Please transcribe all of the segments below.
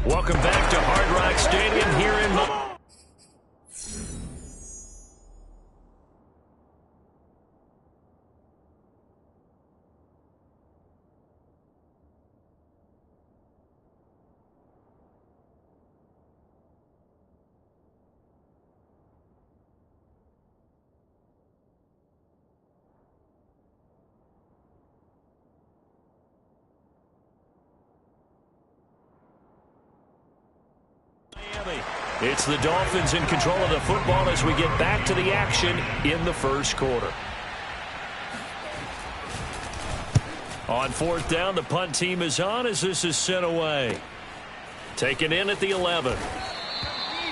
Welcome back to Hard Rock Stadium here in It's the Dolphins in control of the football as we get back to the action in the first quarter. On fourth down, the punt team is on as this is sent away. Taken in at the 11.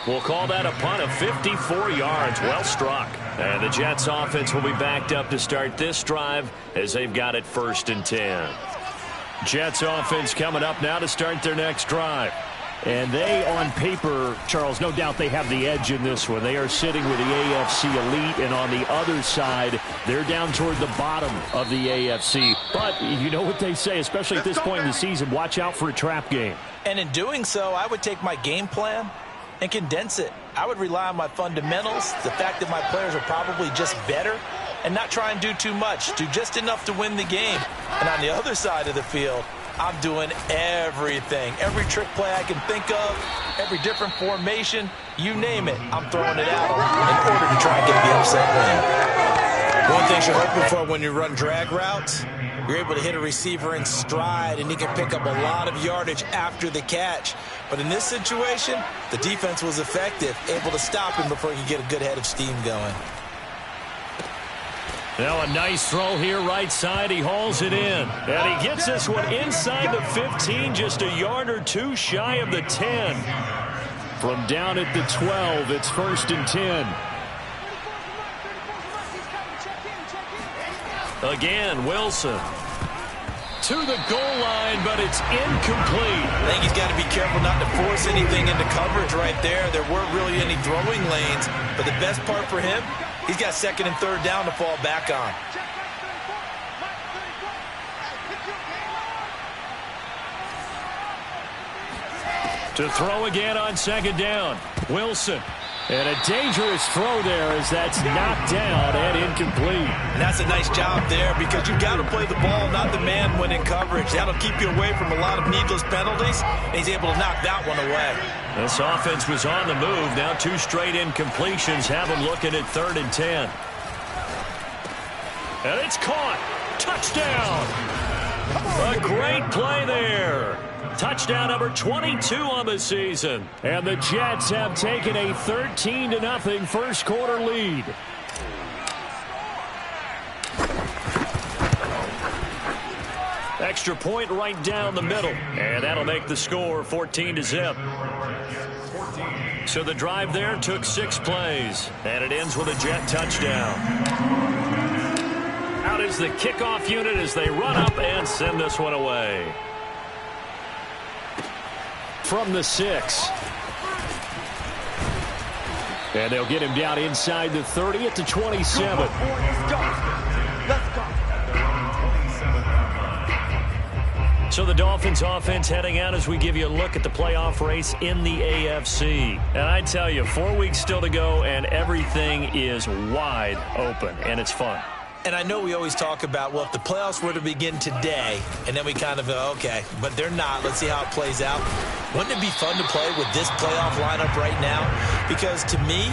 We'll call that a punt of 54 yards. Well struck. And the Jets offense will be backed up to start this drive as they've got it 1st and 10. Jets offense coming up now to start their next drive. And they, on paper, Charles, no doubt they have the edge in this one. They are sitting with the AFC elite, and on the other side, they're down toward the bottom of the AFC. But you know what they say, especially at this point in the season, watch out for a trap game. And in doing so, I would take my game plan and condense it. I would rely on my fundamentals, the fact that my players are probably just better, and not try and do too much, do just enough to win the game. And on the other side of the field, I'm doing everything. Every trick play I can think of, every different formation, you name it, I'm throwing it out in order to try and get the upset win. One thing you're hoping for when you run drag routes, you're able to hit a receiver in stride, and he can pick up a lot of yardage after the catch. But in this situation, the defense was effective, able to stop him before he could get a good head of steam going. Now a nice throw here right side. He hauls it in. And he gets this one inside the 15, just a yard or two shy of the 10. From down at the 12, it's 1st and 10. Again, Wilson. To the goal line, but it's incomplete. I think he's got to be careful not to force anything into coverage right there. There weren't really any throwing lanes, but the best part for him, he's got 2nd and 3rd down to fall back on. To throw again on 2nd down. Wilson. And a dangerous throw there as that's knocked down and incomplete. And that's a nice job there because you've got to play the ball, not the man when in coverage. That'll keep you away from a lot of needless penalties, and he's able to knock that one away. This offense was on the move. Now 2 straight incompletions have them looking at 3rd and 10. And it's caught. Touchdown. A great play there. Touchdown number 22 on the season. And the Jets have taken a 13-0 first quarter lead. Extra point right down the middle. And that'll make the score 14-0. So the drive there took 6 plays. And it ends with a Jet touchdown. Out is the kickoff unit as they run up and send this one away. From the 6. And they'll get him down inside the 30 at the 27. Let's go. So the Dolphins offense heading out as we give you a look at the playoff race in the AFC. And I tell you, 4 weeks still to go and everything is wide open and it's fun. And I know we always talk about, well, if the playoffs were to begin today, and then we kind of go, okay, but they're not. Let's see how it plays out. Wouldn't it be fun to play with this playoff lineup right now? Because to me,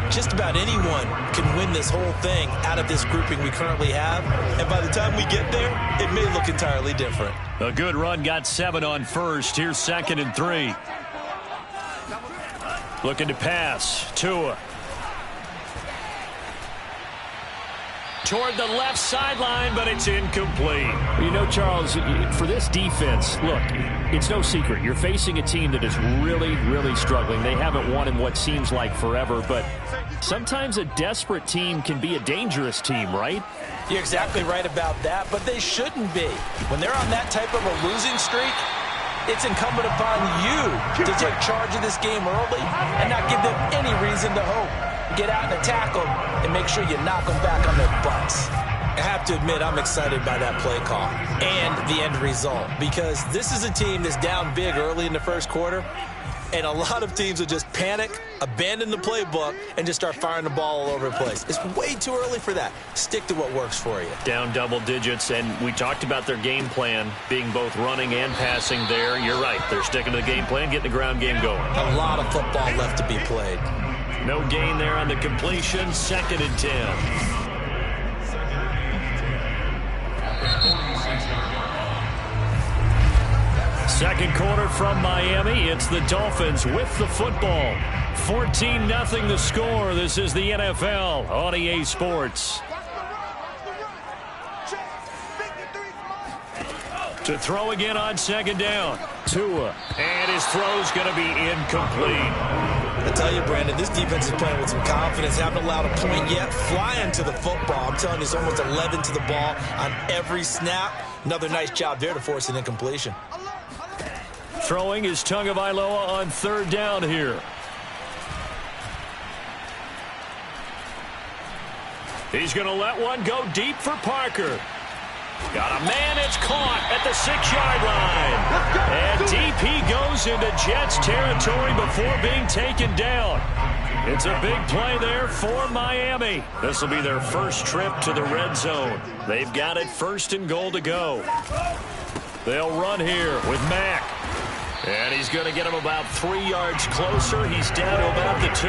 just about anyone can win this whole thing out of this grouping we currently have. And by the time we get there, it may look entirely different. A good run, got 7 on first. Here's 2nd and 3. Looking to pass. Tua. Toward the left sideline, but it's incomplete. You know, Charles, for this defense, look, it's no secret. You're facing a team that is really, really struggling. They haven't won in what seems like forever, but sometimes a desperate team can be a dangerous team, right? You're exactly right about that, but they shouldn't be. When they're on that type of a losing streak, it's incumbent upon you to take charge of this game early and not give them any reason to hope. Get out and attack them and make sure you knock them back on their butts. I have to admit, I'm excited by that play call and the end result, because this is a team that's down big early in the first quarter, and a lot of teams will just panic, abandon the playbook, and just start firing the ball all over the place. It's way too early for that. Stick to what works for you. Down double digits, and we talked about their game plan being both running and passing there. You're right. They're sticking to the game plan, getting the ground game going. A lot of football left to be played. No gain there on the completion. 2nd and 10. Second quarter from Miami. It's the Dolphins with the football. 14-0 the score. This is the NFL on EA Sports. To throw again on 2nd down. Tua. And his throw's going to be incomplete. I tell you, Brandon, this defense is playing with some confidence. Haven't allowed a point yet. Flying to the football. I'm telling you, it's almost 11 to the ball on every snap. Another nice job there to force an incompletion. Throwing is Tagovailoa on 3rd down here. He's going to let one go deep for Parker. Got a man, it's caught at the 6-yard line. And deep he goes into Jets territory before being taken down. It's a big play there for Miami. This will be their first trip to the red zone. They've got it 1st and goal to go. They'll run here with Mack. And he's going to get him about 3 yards closer. He's down to about the 2.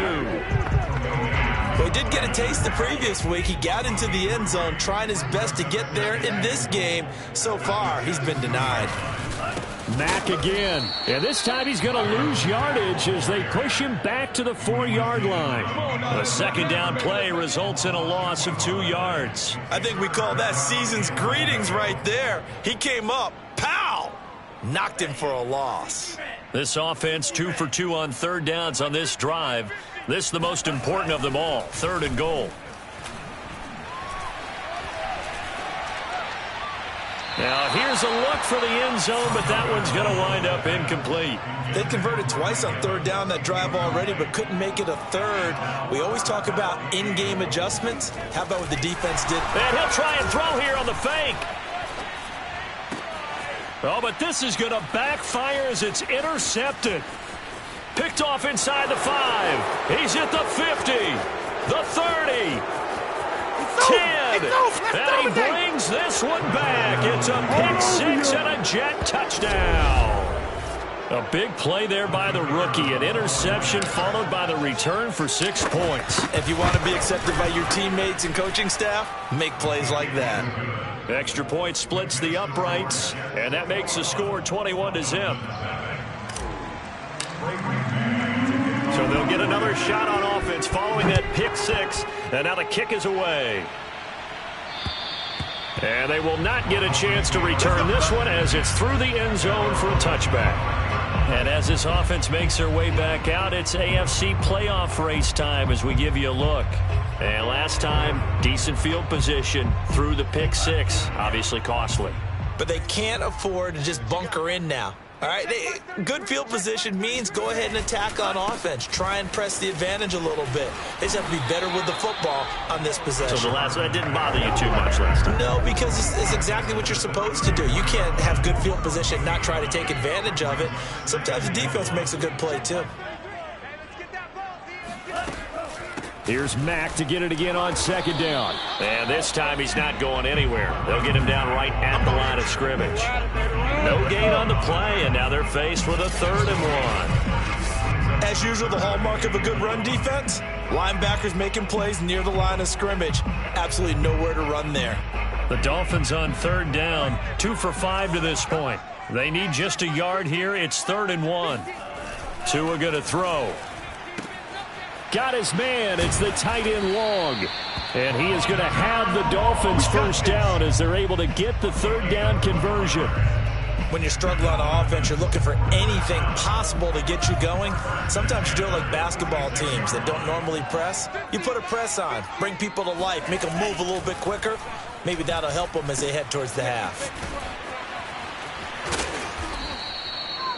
Well, he did get a taste the previous week. He got into the end zone, trying his best to get there in this game. So far, he's been denied. Mack again. And this time he's going to lose yardage as they push him back to the 4-yard line. The 2nd down play results in a loss of 2 yards. I think we call that season's greetings right there. He came up, pow! Knocked him for a loss. This offense 2 for 2 on 3rd downs on this drive. This the most important of them all. 3rd and goal. Now here's a look for the end zone, but that one's going to wind up incomplete. They converted twice on 3rd down that drive already, but couldn't make it a 3rd. We always talk about in-game adjustments. How about what the defense did? And he'll try and throw here on the fake. Oh, but this is going to backfire as it's intercepted. Picked off inside the 5. He's at the 50, the 30, 10. And he brings this one back. It's a pick 6 and a Jet touchdown. A big play there by the rookie. An interception followed by the return for 6 points. If you want to be accepted by your teammates and coaching staff, make plays like that. Extra point splits the uprights, and that makes the score 21-0. So they'll get another shot on offense following that pick 6, and now the kick is away. And they will not get a chance to return this one as it's through the end zone for a touchback. And as this offense makes their way back out, it's AFC playoff race time as we give you a look. And last time, decent field position through the pick 6, obviously costly. But they can't afford to just bunker in now. All right, good field position means go ahead and attack on offense. Try and press the advantage a little bit. They just have to be better with the football on this possession. So that didn't bother you too much last time? No, because it's exactly what you're supposed to do. You can't have good field position, not try to take advantage of it. Sometimes the defense makes a good play, too. Here's Mack to get it again on 2nd down. And this time he's not going anywhere. They'll get him down right at the line of scrimmage. No gain on the play, and now they're faced with a 3rd and 1. As usual, the hallmark of a good run defense, linebackers making plays near the line of scrimmage. Absolutely nowhere to run there. The Dolphins on 3rd down, 2 for 5 to this point. They need just a yard here. It's 3rd and 1. Tua going to throw. Got his man. It's the tight end Long. And he is going to have the Dolphins first down as they're able to get the 3rd down conversion. When you're struggling on offense, you're looking for anything possible to get you going. Sometimes you do it like basketball teams that don't normally press. You put a press on, bring people to life, make them move a little bit quicker. Maybe that'll help them as they head towards the half.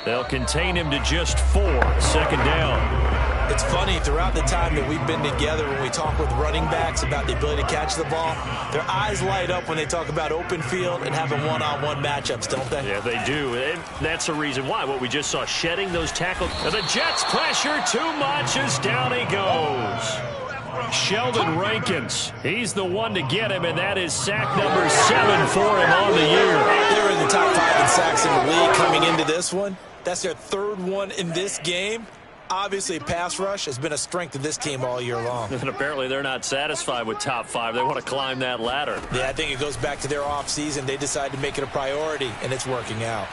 They'll contain him to just 4. 2nd down. It's funny, throughout the time that we've been together, when we talk with running backs about the ability to catch the ball, their eyes light up when they talk about open field and having one-on-one matchups, don't they? Yeah, they do. And that's the reason why. What we just saw, shedding those tackles. And the Jets pressure too much as down he goes. Sheldon Rankins, he's the one to get him, and that is sack number 7 for him on the year. They were in the top 5 in sacks in the league coming into this one. That's their 3rd one in this game. Obviously, pass rush has been a strength of this team all year long. And apparently they're not satisfied with top 5. They want to climb that ladder. Yeah, I think it goes back to their offseason. They decided to make it a priority, and it's working out.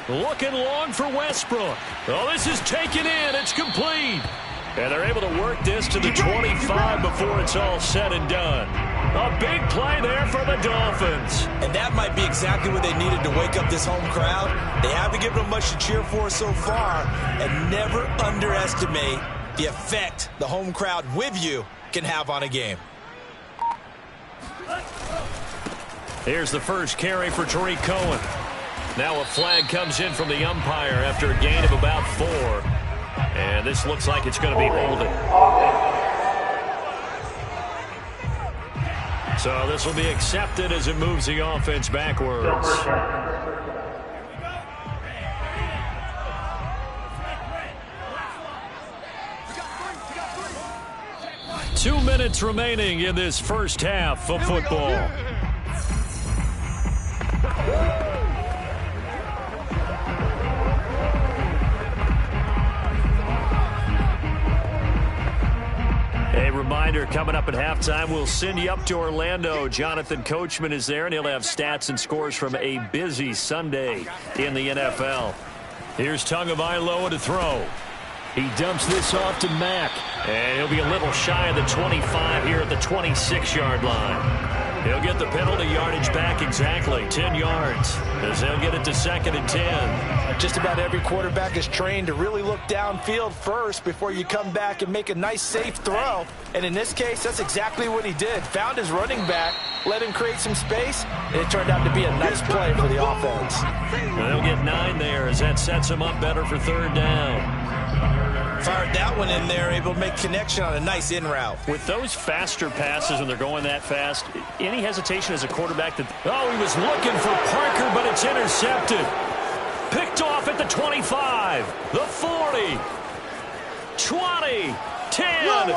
Looking long for Westbrook. Oh, this is taken in. It's complete. And they're able to work this to the 25 before it's all said and done. A big play there for the Dolphins. And that might be exactly what they needed to wake up this home crowd. They haven't given them much to cheer for so far. And never underestimate the effect the home crowd with you can have on a game. Here's the first carry for Tariq Cohen. Now a flag comes in from the umpire after a gain of about 4. And this looks like it's going to be holding. So this will be accepted as it moves the offense backwards. 2 minutes remaining in this first half of football. A reminder, coming up at halftime, we'll send you up to Orlando. Jonathan Coachman is there, and he'll have stats and scores from a busy Sunday in the NFL. Here's Tagovailoa to throw. He dumps this off to Mack, and he'll be a little shy of the 25 here at the 26-yard line. He'll get the penalty yardage back exactly, 10 yards, as they'll get it to 2nd and 10. Just about every quarterback is trained to really look downfield first before you come back and make a nice, safe throw. And in this case, that's exactly what he did. Found his running back, let him create some space, and it turned out to be a nice play for the offense. They'll get 9 there as that sets him up better for 3rd down. Fired that one in there, able to make connection on a nice in route. With those faster passes when they're going that fast, any hesitation as a quarterback that, oh, he was looking for Parker, but it's intercepted. Picked off at the 25, the 40, 20, 10,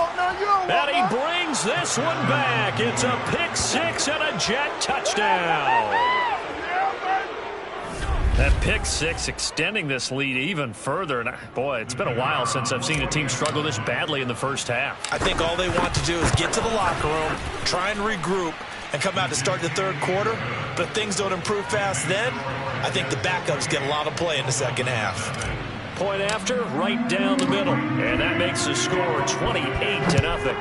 and he brings this one back. It's a pick 6 and a Jet touchdown. That pick 6 extending this lead even further. And boy, it's been a while since I've seen a team struggle this badly in the first half. I think all they want to do is get to the locker room, try and regroup, and come out to start the 3rd quarter. But if things don't improve fast then, I think the backups get a lot of play in the 2nd half. Point after, right down the middle. And that makes the score 28-0.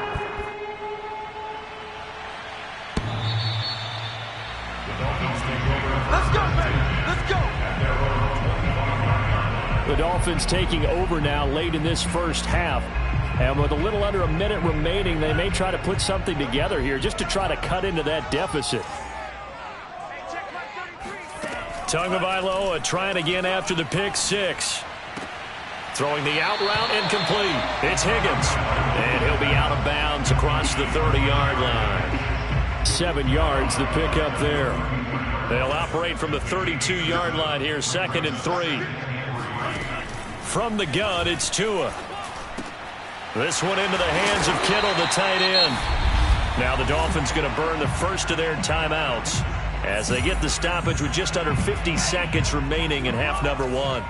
Let's go, baby. Let's go. The Dolphins taking over now late in this first half. And with a little under a minute remaining, they may try to put something together here just to try to cut into that deficit. Tagovailoa trying again after the pick 6. Throwing the out route incomplete. It's Higgins. And he'll be out of bounds across the 30-yard line. 7 yards, the pickup there. They'll operate from the 32-yard line here, 2nd and 3. From the gun, it's Tua. This one into the hands of Kittle, the tight end. Now the Dolphins going to burn the first of their timeouts as they get the stoppage with just under 50 seconds remaining in half number 1.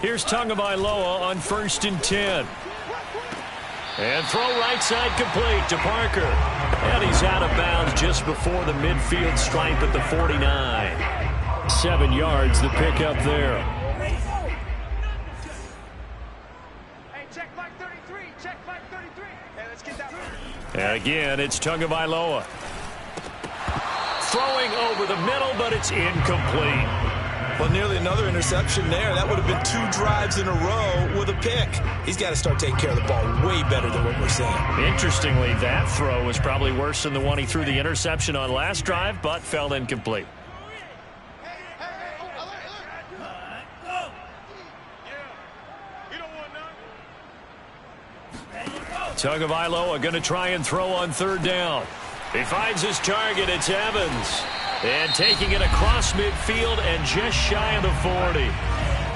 Here's Tagovailoa on 1st and 10. And throw right side complete to Parker. And he's out of bounds just before the midfield stripe at the 49. 7 yards, the pickup there. Hey, check Mike 33. Check Mike 33. Hey, let's get that. And again, it's Tagovailoa. Throwing over the middle, but it's incomplete. Well, nearly another interception there. That would have been 2 drives in a row with a pick. He's got to start taking care of the ball way better than what we're seeing. Interestingly, that throw was probably worse than the one he threw the interception on last drive, but fell incomplete. Tagovailoa going to try and throw on third down. He finds his target. It's Evans. And taking it across midfield and just shy of the 40.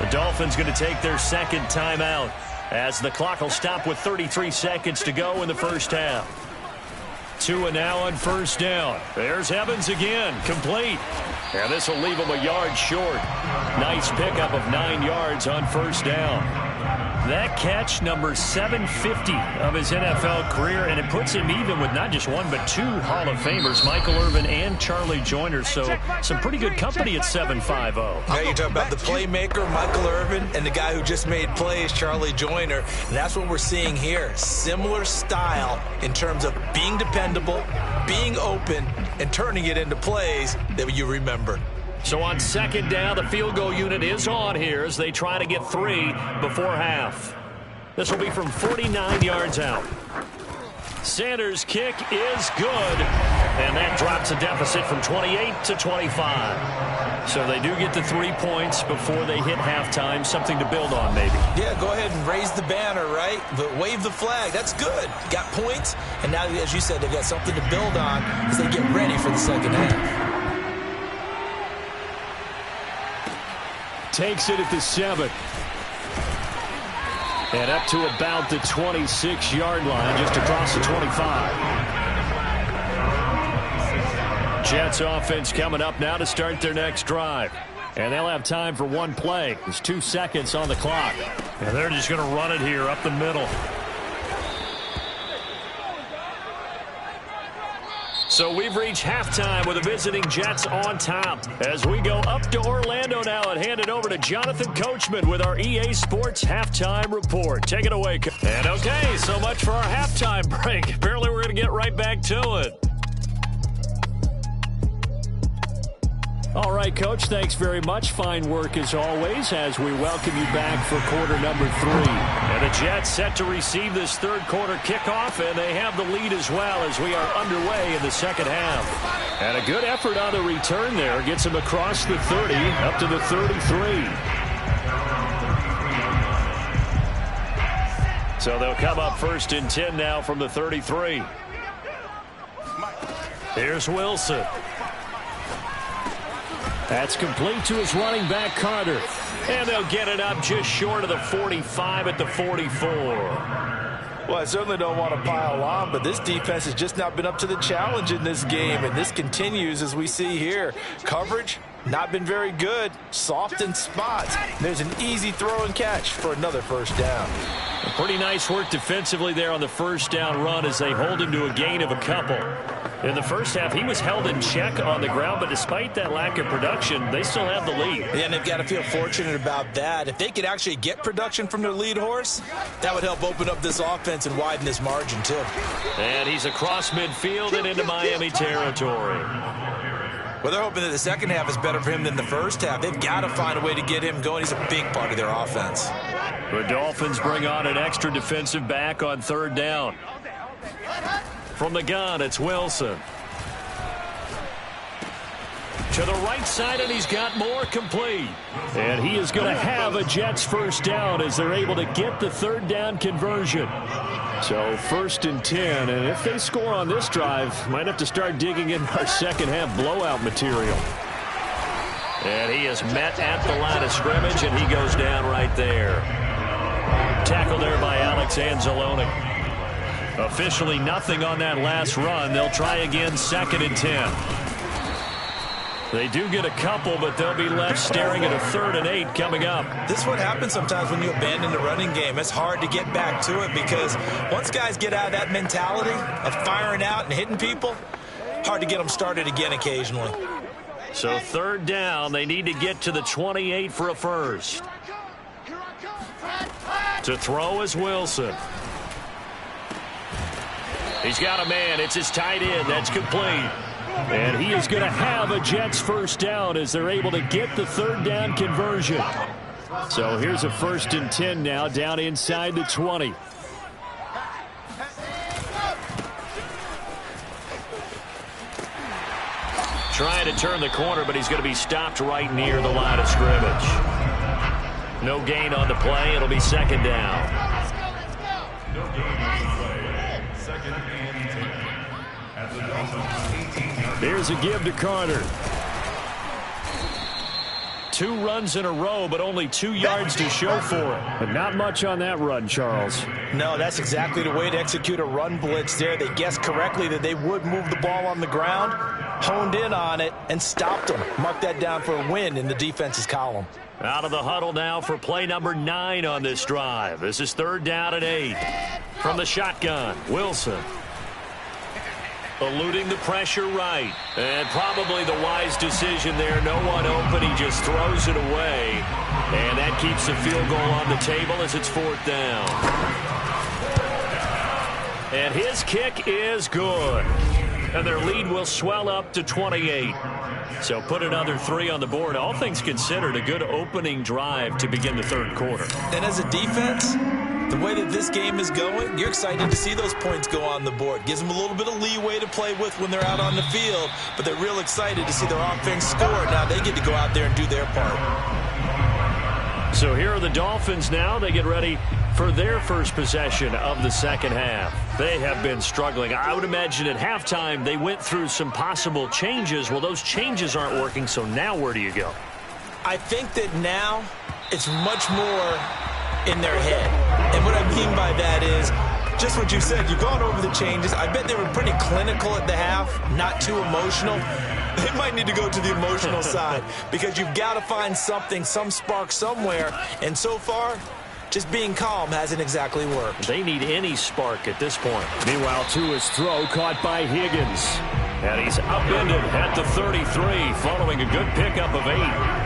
The Dolphins going to take their second timeout as the clock will stop with 33 seconds to go in the first half. 2 and now on first down. There's Evans again, complete. And this will leave him a yard short. Nice pickup of 9 yards on first down. That catch, number 750 of his NFL career, and it puts him even with not just one but 2 Hall of Famers, Michael Irvin and Charlie Joyner. So some pretty good company at 750. Yeah, you talk about the playmaker, Michael Irvin, and the guy who just made plays, Charlie Joyner. And that's what we're seeing here. Similar style in terms of being dependable, being open, and turning it into plays that you remember. So on second down, the field goal unit is on here as they try to get 3 before half. This will be from 49 yards out. Sanders' kick is good, and that drops a deficit from 28 to 25. So they do get the 3 points before they hit halftime, something to build on maybe. Yeah, go ahead and raise the banner, right? But wave the flag. That's good. Got points, and now, as you said, they've got something to build on as they get ready for the second half. Takes it at the 7. And up to about the 26-yard line, just across the 25. Jets offense coming up now to start their next drive. And they'll have time for 1 play. There's 2 seconds on the clock. And they're just going to run it here up the middle. So we've reached halftime with the visiting Jets on top. As we go up to Orlando now and hand it over to Jonathan Coachman with our EA Sports Halftime Report. Take it away. And okay, so much for our halftime break. Apparently we're going to get right back to it. All right, Coach, thanks very much. Fine work as always as we welcome you back for quarter number 3. And the Jets set to receive this third quarter kickoff, and they have the lead as well as we are underway in the second half. And a good effort on the return there. Gets him across the 30, up to the 33. So they'll come up first and 10 now from the 33. Here's Wilson. That's complete to his running back, Carter. And they'll get it up just short of the 45 at the 44. Well, I certainly don't want to pile on, but this defense has just not been up to the challenge in this game, and this continues as we see here. Coverage, not been very good. Soft in spots. There's an easy throw and catch for another first down. Pretty nice work defensively there on the first down run as they hold him to a gain of a couple. In the first half, he was held in check on the ground, but despite that lack of production, they still have the lead. Yeah, and they've got to feel fortunate about that. If they could actually get production from their lead horse, that would help open up this offense and widen this margin, too. And he's across midfield and into Miami territory. Well, they're hoping that the second half is better for him than the first half. They've got to find a way to get him going. He's a big part of their offense. The Dolphins bring on an extra defensive back on third down. From the gun, it's Wilson. To the right side, and he's got more, complete. And he is going to have a Jets first down as they're able to get the third down conversion. So first and 10, and if they score on this drive, might have to start digging in our second half blowout material. And he is met at the line of scrimmage, and he goes down right there. Tackled there by Alex Anzalone. Officially nothing on that last run. They'll try again, second and 10. They do get a couple, but they'll be left staring at a 3rd and 8 coming up. This is what happens sometimes when you abandon the running game. It's hard to get back to it because once guys get out of that mentality of firing out and hitting people, hard to get them started again occasionally. So 3rd down, they need to get to the 28 for a first. To throw is Wilson. He's got a man. It's his tight end. That's complete. And he is going to have a Jets first down as they're able to get the third down conversion. So here's a 1st and 10 now down inside the 20. Trying to turn the corner, but he's going to be stopped right near the line of scrimmage. No gain on the play. It'll be 2nd down. Here's a give to Carter. 2 runs in a row, but only 2 yards to show for it. But not much on that run, Charles. No, that's exactly the way to execute a run blitz there. They guessed correctly that they would move the ball on the ground, honed in on it, and stopped them. Mark that down for a win in the defense's column. Out of the huddle now for play number 9 on this drive. This is 3rd down and 8. From the shotgun, Wilson. Eluding the pressure right. And probably the wise decision there. No one open. He just throws it away. And that keeps the field goal on the table as it's 4th down. And his kick is good. And their lead will swell up to 28. So put another 3 on the board. All things considered, a good opening drive to begin the 3rd quarter. And as a defense, the way that this game is going, you're excited to see those points go on the board. Gives them a little bit of leeway to play with when they're out on the field, but they're real excited to see their offense score. Now they get to go out there and do their part. So here are the Dolphins now. They get ready for their first possession of the second half. They have been struggling. I would imagine at halftime they went through some possible changes. Well, those changes aren't working, so now where do you go? I think that now it's much more in their head. And what I mean by that is just what you said. You've gone over the changes. I bet they were pretty clinical at the half, not too emotional. They might need to go to the emotional side because you've got to find something, some spark somewhere. And so far, just being calm hasn't exactly worked. They need any spark at this point. Meanwhile, Tua's throw caught by Higgins. And he's upended at the 33 following a good pickup of 8.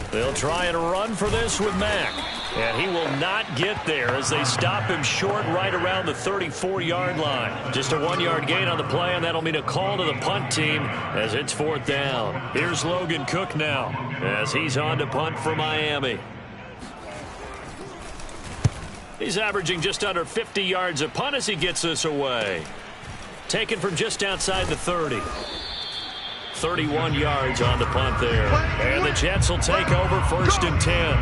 They'll try and run for this with Mack. And he will not get there as they stop him short right around the 34-yard line. Just a 1-yard gain on the play, and that'll mean a call to the punt team as it's 4th down. Here's Logan Cook now as he's on to punt for Miami. He's averaging just under 50 yards a punt as he gets this away. Taken from just outside the 30. 31 yards on the punt there. And the Jets will take over 1st and 10.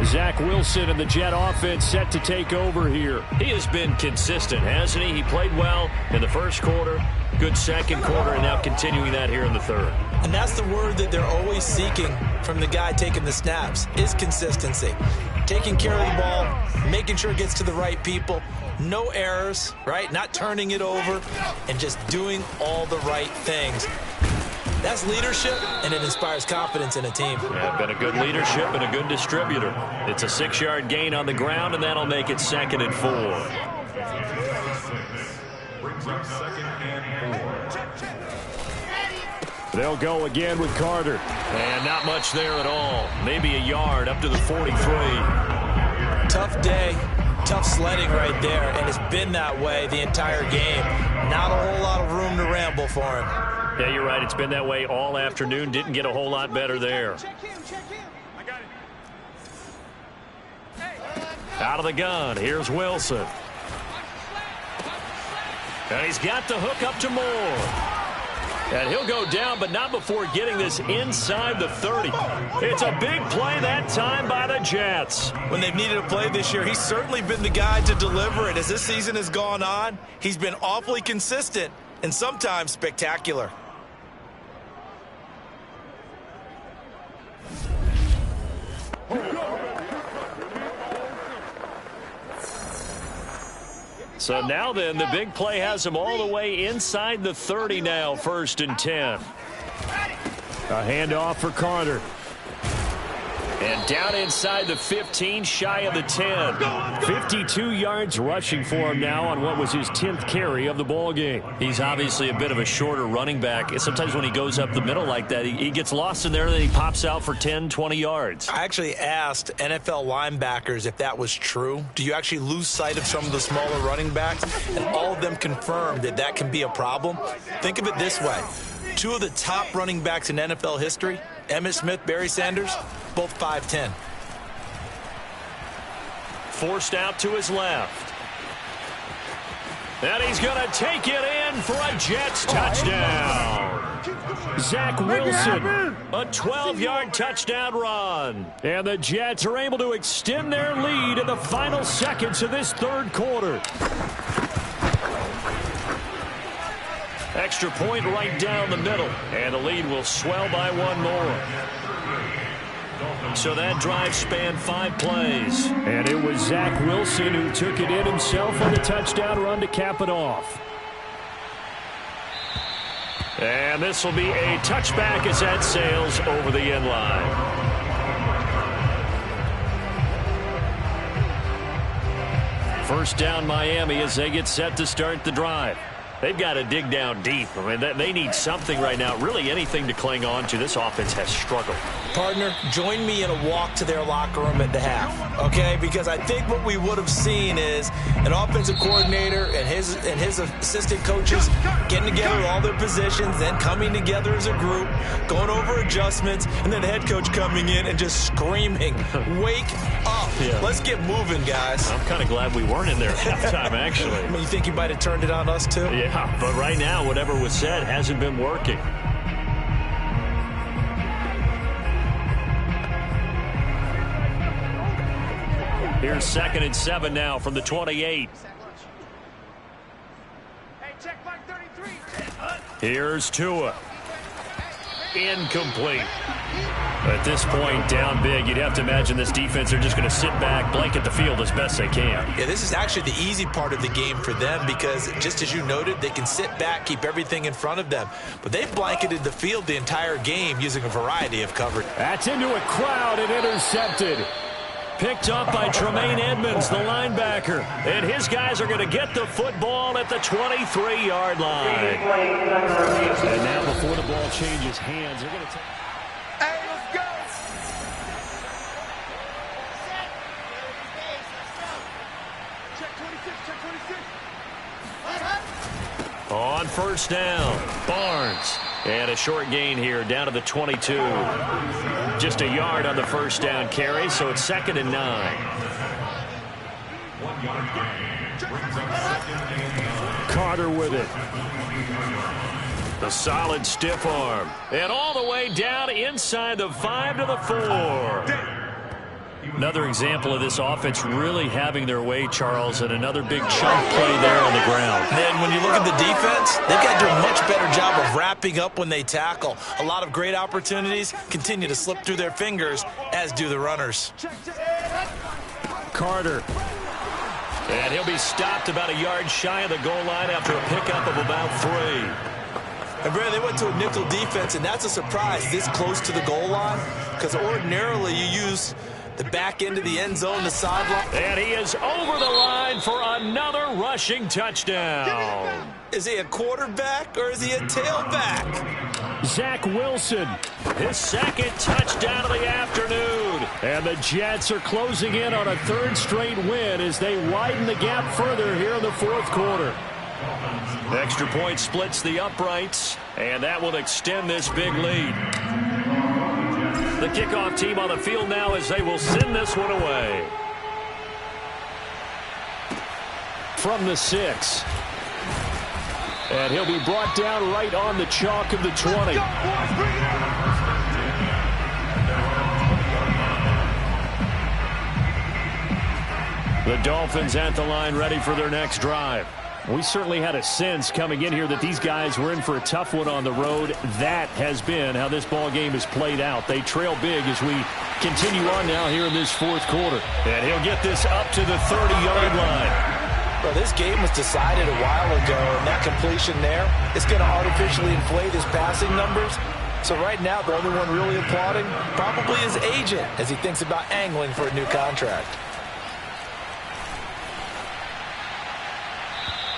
Zach Wilson and the Jet offense set to take over here. He has been consistent, hasn't he? He played well in the first quarter, good second quarter, and now continuing that here in the 3rd. And that's the word that they're always seeking from the guy taking the snaps, is consistency. Taking care of the ball, making sure it gets to the right people, no errors, right? Not turning it over, and just doing all the right things. That's leadership, and it inspires confidence in a team. Yeah, been a good leadership and a good distributor. It's a 6-yard gain on the ground, and that'll make it 2nd and 4. They'll go again with Carter. And not much there at all. Maybe a yard up to the 43. Tough day, tough sledding right there, and it's been that way the entire game. Not a whole lot of room to ramble for him. Yeah, you're right. It's been that way all afternoon. Didn't get a whole lot better there. I got it. Out of the gun, here's Wilson. And he's got the hook up to Moore. And he'll go down, but not before getting this inside the 30. It's a big play that time by the Jets. When they've needed a play this year, he's certainly been the guy to deliver it. As this season has gone on, he's been awfully consistent and sometimes spectacular. So now then, the big play has him all the way inside the 30 now, 1st and 10. A handoff for Carter. And down inside the 15, shy of the 10. 52 yards rushing for him now on what was his 10th carry of the ball game. He's obviously a bit of a shorter running back. Sometimes when he goes up the middle like that, he gets lost in there, and then he pops out for 10, 20 yards. I actually asked NFL linebackers if that was true. Do you actually lose sight of some of the smaller running backs? And all of them confirmed that that can be a problem. Think of it this way. 2 of the top running backs in NFL history, Emmitt Smith, Barry Sanders, both 5'10". Forced out to his left. And he's going to take it in for a Jets touchdown. Zach Wilson. A 12-yard touchdown run. And the Jets are able to extend their lead in the final seconds of this third quarter. Extra point right down the middle. And the lead will swell by one more. So that drive spanned 5 plays. And it was Zach Wilson who took it in himself on the touchdown run to cap it off. And this will be a touchback as that sails over the end line. First down Miami as they get set to start the drive. They've got to dig down deep. I mean, they need something right now, really anything to cling on to. This offense has struggled. Partner, join me in a walk to their locker room at the half, okay? Because I think what we would have seen is an offensive coordinator and his assistant coaches getting together all their positions, then coming together as a group, going over adjustments, and then the head coach coming in and just screaming, wake up. Yeah. Let's get moving, guys. I'm kind of glad we weren't in there at halftime, actually. I mean, you think he might have turned it on us, too? Yeah, but right now, whatever was said hasn't been working. Here's 2nd and 7 now from the 28. Hey, check back 33. Here's Tua. Incomplete. At this point, down big, you'd have to imagine this defense are just going to sit back, blanket the field as best they can. Yeah, this is actually the easy part of the game for them because, just as you noted, they can sit back, keep everything in front of them. But they've blanketed the field the entire game using a variety of coverage. That's into a crowd and intercepted. Picked up by Tremaine Edmonds, the linebacker. And his guys are going to get the football at the 23-yard line. And now before the ball changes hands, they're going to take... Hey, let's go. Check 26, check 26. On first down, Barnes. And a short gain here down to the 22. Just a yard on the first down carry, so it's 2nd and 9. Carter with it. The solid stiff arm. And all the way down inside the 5 to the 4. Another example of this offense really having their way, Charles, and another big chunk play there on the ground. Then when you look at the defense, they've got to do a much better job of wrapping up when they tackle. A lot of great opportunities continue to slip through their fingers, as do the runners. Carter. And he'll be stopped about a yard shy of the goal line after a pickup of about 3. And Brad, they went to a nickel defense, and that's a surprise this close to the goal line, because ordinarily you use the back end of the end zone, the sideline. And he is over the line for another rushing touchdown. Is he a quarterback or is he a tailback? Zach Wilson. His 2nd touchdown of the afternoon. And the Jets are closing in on a 3rd straight win as they widen the gap further here in the 4th quarter. Extra point splits the uprights, and that will extend this big lead. The kickoff team on the field now as they will send this one away. From the 6. And he'll be brought down right on the chalk of the 20. The Dolphins at the line ready for their next drive. We certainly had a sense coming in here that these guys were in for a tough one on the road. That has been how this ball game has played out. They trail big as we continue on now here in this 4th quarter. And he'll get this up to the 30-yard line. Well, this game was decided a while ago, and that completion there is going to artificially inflate his passing numbers. So right now, the only one really applauding probably his agent as he thinks about angling for a new contract.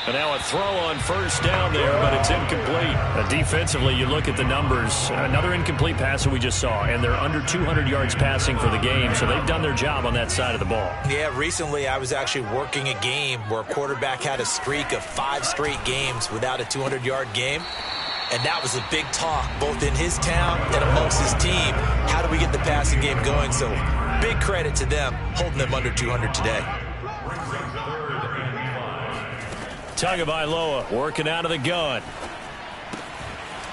And now a throw on first down there, but it's incomplete. Defensively, you look at the numbers. Another incomplete pass that we just saw, and they're under 200 yards passing for the game, so they've done their job on that side of the ball. Yeah, recently I was actually working a game where a quarterback had a streak of 5 straight games without a 200-yard game, and that was a big talk both in his town and amongst his team. How do we get the passing game going? So big credit to them holding them under 200 today. Tagovailoa working out of the gun.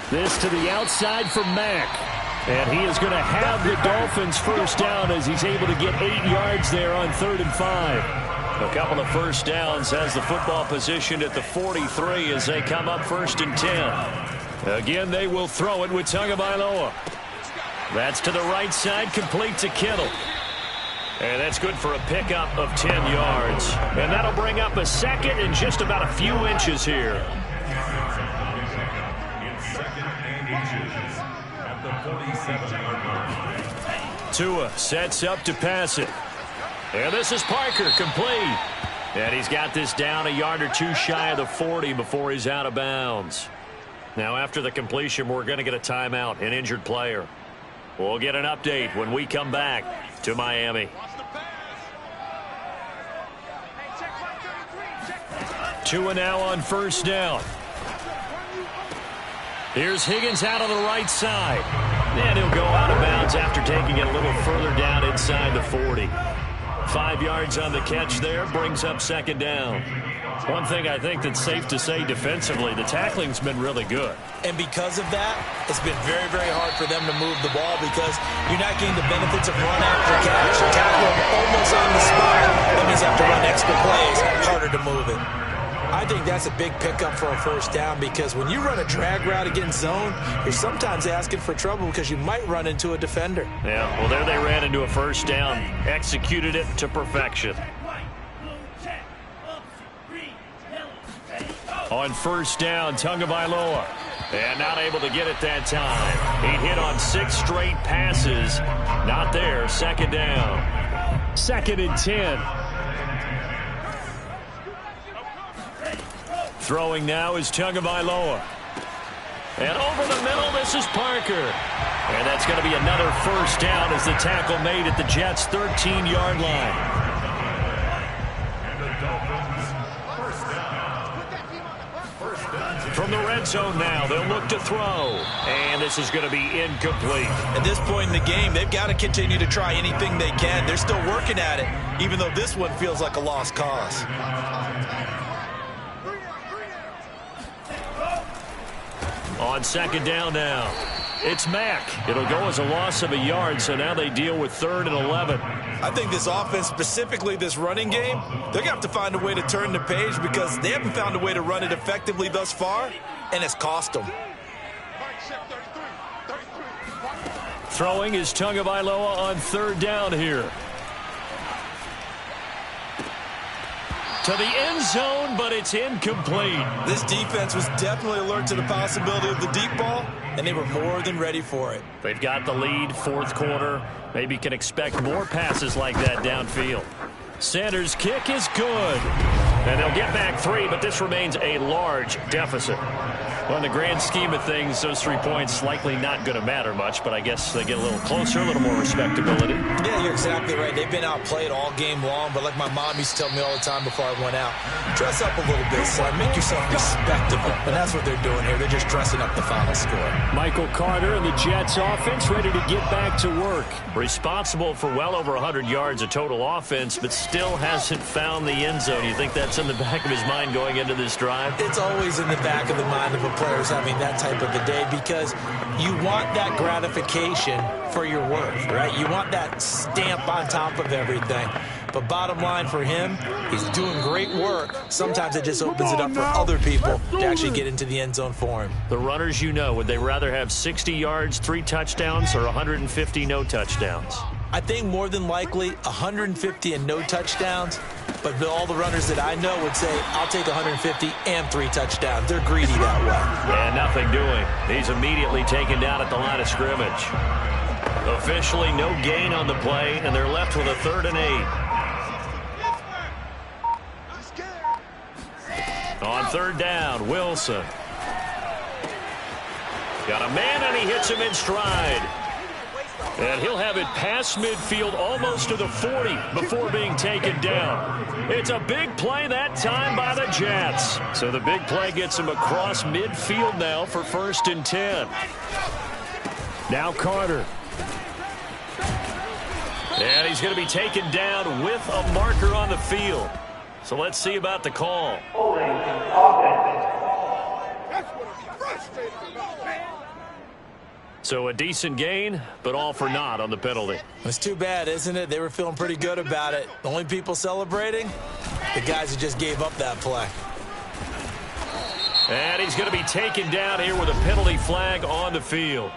This to the outside for Mack. And he is going to have the Dolphins first down as he's able to get 8 yards there on 3rd and 5. A couple of first downs, has the football positioned at the 43 as they come up 1st and 10. Again, they will throw it with Tagovailoa. That's to the right side, complete to Kittle. And that's good for a pickup of 10 yards. And that'll bring up a second and just about a few inches here. Tua sets up to pass it. And this is Parker, complete. And he's got this down a yard or two shy of the 40 before he's out of bounds. Now after the completion, we're going to get a timeout, an injured player. We'll get an update when we come back to Miami. Tua now on first down. Here's Higgins out on the right side. And he'll go out of bounds after taking it a little further down inside the 40. 5 yards on the catch there, brings up 2nd down. One thing I think that's safe to say defensively, the tackling's been really good. And because of that, it's been very, very hard for them to move the ball because you're not getting the benefits of run after catch. You tackle them almost on the spot. That means you have to run extra plays, harder to move it. I think that's a big pickup for a first down because when you run a drag route against zone, you're sometimes asking for trouble because you might run into a defender. Yeah, well, there they ran into a first down, executed it to perfection. On first down, Tagovailoa. And not able to get it that time. He hit on 6 straight passes. Not there, 2nd down. 2nd and 10. Throwing now is Tagovailoa. And over the middle, this is Parker. And that's going to be another first down as the tackle made at the Jets' 13-yard line. From the red zone now, they'll look to throw. And this is going to be incomplete. At this point in the game, they've got to continue to try anything they can. They're still working at it, even though this one feels like a lost cause. On 2nd down now, it's Mack. It'll go as a loss of a yard, so now they deal with 3rd and 11. I think this offense, specifically this running game, they're going to have to find a way to turn the page because they haven't found a way to run it effectively thus far, and it's cost them. Throwing is Tagovailoa on 3rd down here. To the end zone, but it's incomplete. This defense was definitely alert to the possibility of the deep ball, and they were more than ready for it. They've got the lead, 4th quarter. Maybe can expect more passes like that downfield. Sanders' kick is good. And they'll get back 3, but this remains a large deficit. Well, in the grand scheme of things, those 3 points likely not going to matter much, but I guess they get a little closer, a little more respectability. Yeah, you're exactly right. They've been outplayed all game long, but like my mom used to tell me all the time before I went out, dress up a little bit, son. Make yourself respectable. And that's what they're doing here. They're just dressing up the final score. Michael Carter and the Jets offense ready to get back to work. Responsible for well over 100 yards of total offense, but still hasn't found the end zone. You think that's in the back of his mind going into this drive? It's always in the back of the mind of a players having that type of a day because you want that gratification for your work, right? You want that stamp on top of everything. But bottom line for him, he's doing great work. Sometimes it just opens it up for other people to actually get into the end zone for him. The runners, you know, would they rather have 60 yards, 3 touchdowns, or 150 no touchdowns? I think more than likely 150 and no touchdowns, but all the runners that I know would say, I'll take 150 and 3 touchdowns. They're greedy that way. And nothing doing. He's immediately taken down at the line of scrimmage. Officially no gain on the play, and they're left with a 3rd and 8. On 3rd down, Wilson. Got a man, and he hits him in stride. And he'll have it past midfield almost to the 40 before being taken down. It's a big play that time by the Jets. So the big play gets him across midfield now for 1st and 10. Now Carter. And he's going to be taken down with a marker on the field. So let's see about the call. So a decent gain, but all for naught on the penalty. It's too bad, isn't it? They were feeling pretty good about it. The only people celebrating, the guys who just gave up that play. And he's going to be taken down here with a penalty flag on the field.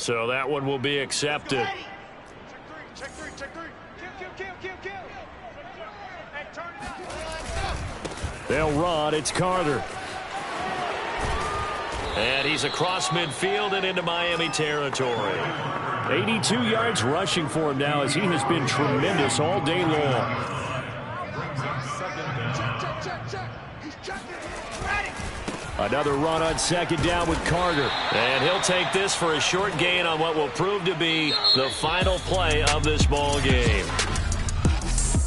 So that one will be accepted. Check three. Kill. Hey, turn it up. They'll run. It's Carter. And he's across midfield and into Miami territory. 82 yards rushing for him now as he has been tremendous all day long. Check. He's checking. Ready. Another run on second down with Carter. And he'll take this for a short gain on what will prove to be the final play of this ball game.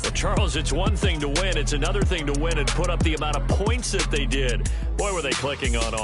Well, Charles, it's one thing to win. It's another thing to win and put up the amount of points that they did. Boy, were they clicking on offense.